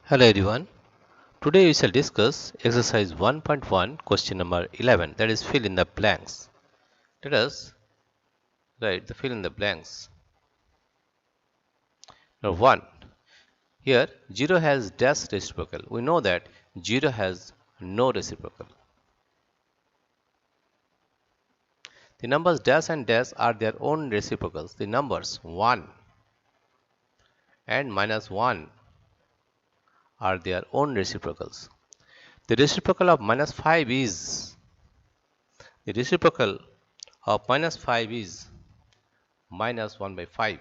Hello everyone. Today we shall discuss exercise 1.1 question number 11, that is fill in the blanks. Let us write the fill in the blanks. Now 1. Here 0 has dash reciprocal. We know that 0 has no reciprocal. The numbers dash and dash are their own reciprocals. The numbers 1 and -1 are their own reciprocals. The reciprocal of -5 is -1/5,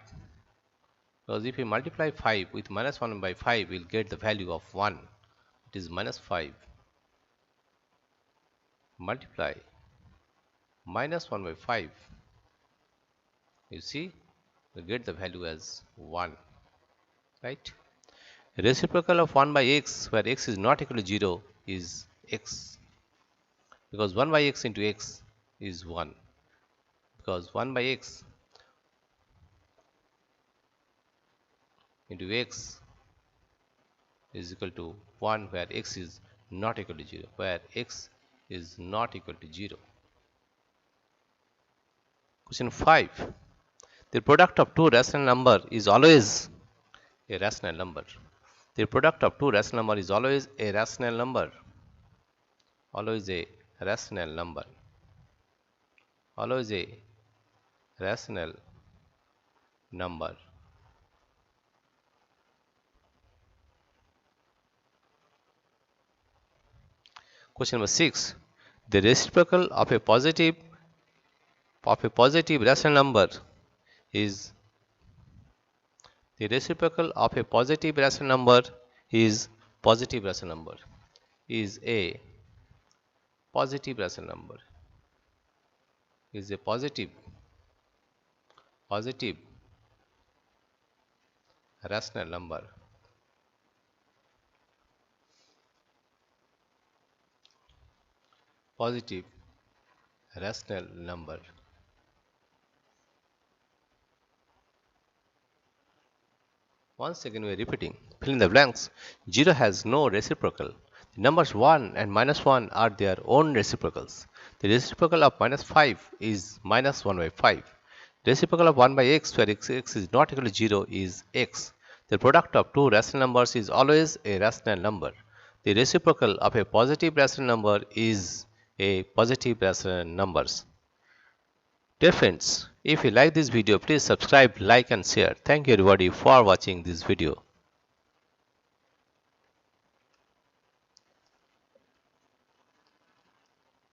because if we multiply 5 with -1/5 we'll get the value of 1. It is -5 multiply -1/5, you see we get the value as 1, right? Reciprocal of 1/x, where x is not equal to 0, is x, because 1/x into x is 1, because 1/x into x is equal to 1, where x is not equal to 0, Question 5. The product of two rational number is always a rational number. The product of two rational number is always a rational number. Always a rational number. Always a rational number. Question number 6. The reciprocal of a positive rational number is positive rational number is a positive rational number. Is a positive rational number. Positive rational number. Once again we are repeating. Fill in the blanks. 0 has no reciprocal. The numbers 1 and -1 are their own reciprocals. The reciprocal of -5 is -1/5. Reciprocal of 1/x, where x is not equal to 0, is x. The product of two rational numbers is always a rational number. The reciprocal of a positive rational number is a positive rational numbers. Dear friends, if you like this video, please subscribe, like and share. Thank you everybody for watching this video.